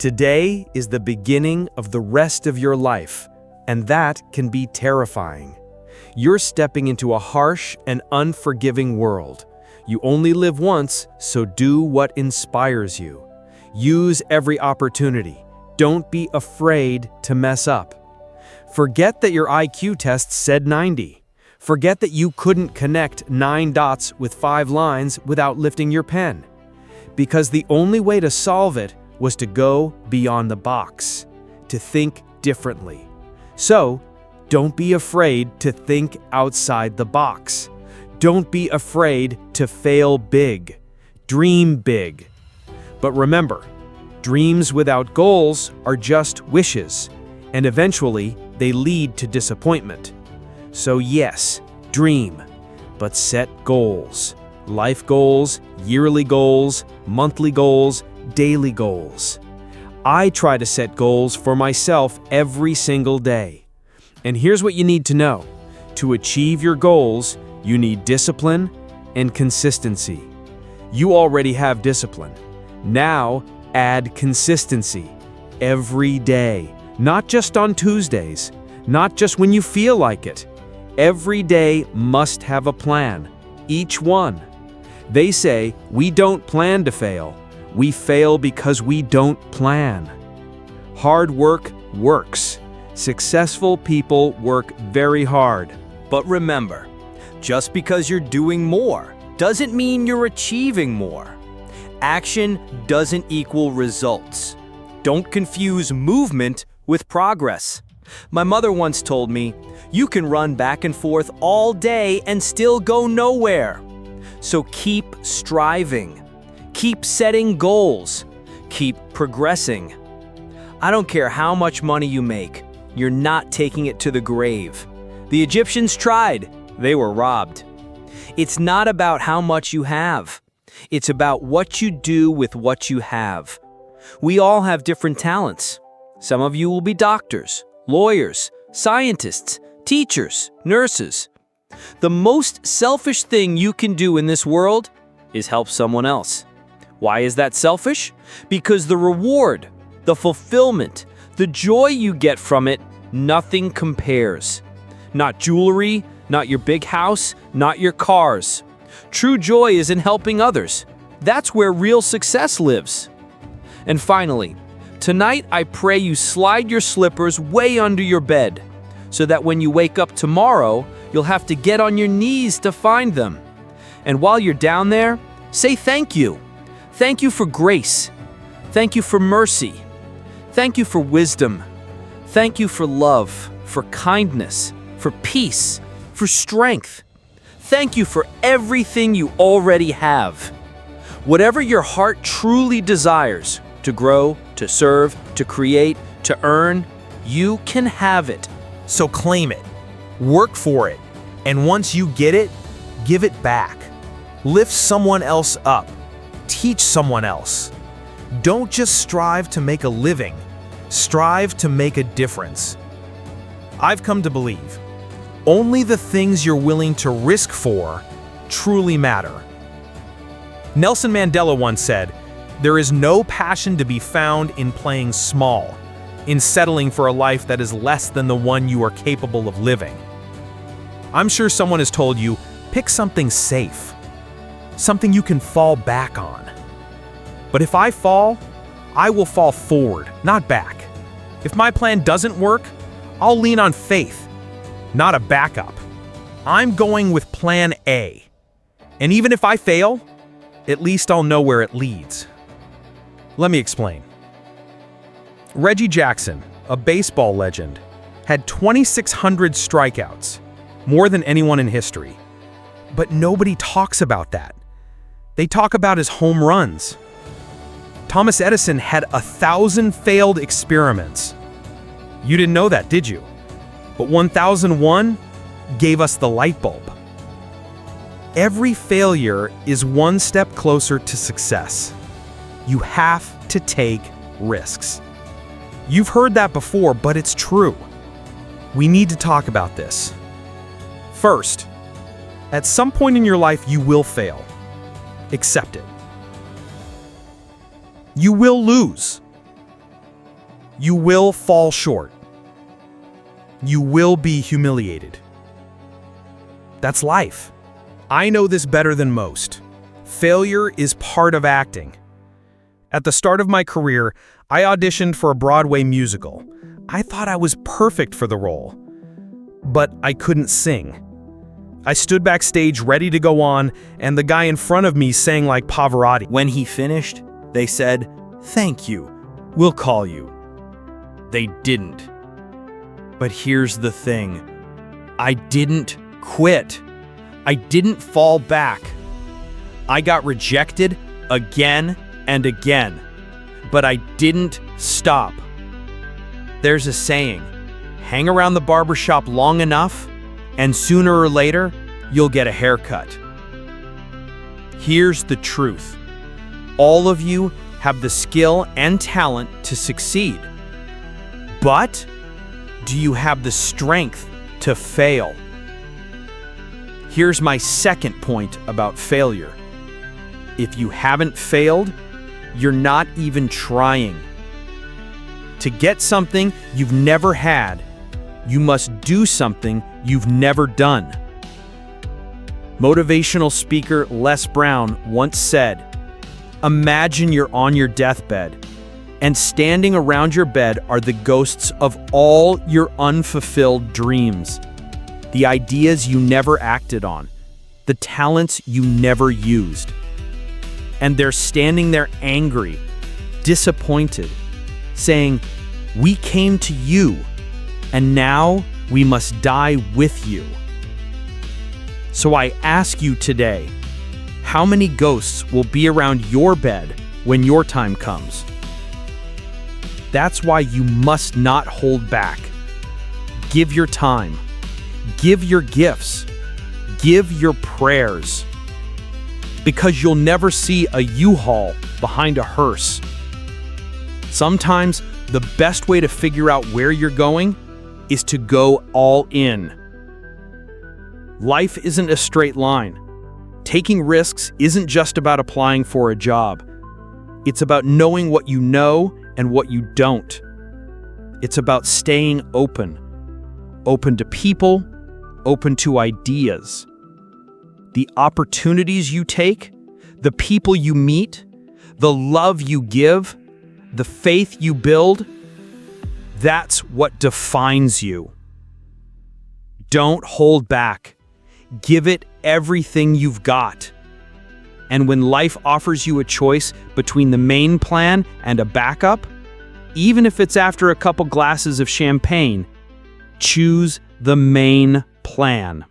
Today is the beginning of the rest of your life, and that can be terrifying. You're stepping into a harsh and unforgiving world. You only live once, so do what inspires you. Use every opportunity. Don't be afraid to mess up. Forget that your IQ test said 90. Forget that you couldn't connect 9 dots with 5 lines without lifting your pen. Because the only way to solve it was to go beyond the box, to think differently. So, don't be afraid to think outside the box. Don't be afraid to fail big. Dream big. But remember, dreams without goals are just wishes, and eventually they lead to disappointment. So yes, dream, but set goals. Life goals, yearly goals, monthly goals, daily goals. I try to set goals for myself every single day. And here's what you need to know. To achieve your goals, you need discipline and consistency. You already have discipline. Now, add consistency every day, not just on Tuesdays, not just when you feel like it. Every day must have a plan, each one. They say we don't plan to fail. We fail because we don't plan. Hard work works. Successful people work very hard. But remember, just because you're doing more doesn't mean you're achieving more. Action doesn't equal results. Don't confuse movement with progress. My mother once told me, you can run back and forth all day and still go nowhere. So keep striving. Keep setting goals. Keep progressing. I don't care how much money you make, you're not taking it to the grave. The Egyptians tried. They were robbed. It's not about how much you have. It's about what you do with what you have. We all have different talents. Some of you will be doctors, lawyers, scientists, teachers, nurses. The most selfish thing you can do in this world is help someone else. Why is that selfish? Because the reward, the fulfillment, the joy you get from it, nothing compares. Not jewelry, not your big house, not your cars. True joy is in helping others. That's where real success lives. And finally, tonight I pray you slide your slippers way under your bed so that when you wake up tomorrow, you'll have to get on your knees to find them. And while you're down there, say thank you. Thank you for grace. Thank you for mercy. Thank you for wisdom. Thank you for love, for kindness, for peace, for strength. Thank you for everything you already have. Whatever your heart truly desires, to grow, to serve, to create, to earn, you can have it. So claim it, work for it, and once you get it, give it back. Lift someone else up, teach someone else. Don't just strive to make a living, strive to make a difference. I've come to believe, only the things you're willing to risk for truly matter. Nelson Mandela once said, "There is no passion to be found in playing small, in settling for a life that is less than the one you are capable of living." I'm sure someone has told you, pick something safe, something you can fall back on. But if I fall, I will fall forward, not back. If my plan doesn't work, I'll lean on faith, not a backup. I'm going with plan A. And even if I fail, at least I'll know where it leads. Let me explain. Reggie Jackson, a baseball legend, had 2,600 strikeouts, more than anyone in history. But nobody talks about that. They talk about his home runs. Thomas Edison had 1,000 failed experiments. You didn't know that, did you? But 1001 gave us the light bulb. Every failure is one step closer to success. You have to take risks. You've heard that before, but it's true. We need to talk about this. First, at some point in your life, you will fail. Accept it. You will lose. You will fall short. You will be humiliated. That's life. I know this better than most. Failure is part of acting. At the start of my career, I auditioned for a Broadway musical. I thought I was perfect for the role, but I couldn't sing. I stood backstage ready to go on, and the guy in front of me sang like Pavarotti. When he finished, they said, "Thank you, we'll call you." They didn't. But here's the thing. I didn't quit. I didn't fall back. I got rejected again and again, but I didn't stop. There's a saying, hang around the barbershop long enough, and sooner or later, you'll get a haircut. Here's the truth. All of you have the skill and talent to succeed. But do you have the strength to fail? Here's my second point about failure. If you haven't failed, you're not even trying. To get something you've never had, you must do something you've never done. Motivational speaker Les Brown once said, "Imagine you're on your deathbed, and standing around your bed are the ghosts of all your unfulfilled dreams, the ideas you never acted on, the talents you never used. And they're standing there angry, disappointed, saying, 'We came to you, and now we must die with you.' So I ask you today, how many ghosts will be around your bed when your time comes? That's why you must not hold back. Give your time. Give your gifts. Give your prayers. Because you'll never see a U-Haul behind a hearse. Sometimes the best way to figure out where you're going is to go all in. Life isn't a straight line. Taking risks isn't just about applying for a job. It's about knowing what you know and what you don't. It's about staying open. Open to people, open to ideas. The opportunities you take, the people you meet, the love you give, the faith you build, that's what defines you. Don't hold back. Give it everything you've got. And when life offers you a choice between the main plan and a backup, even if it's after a couple glasses of champagne, choose the main plan.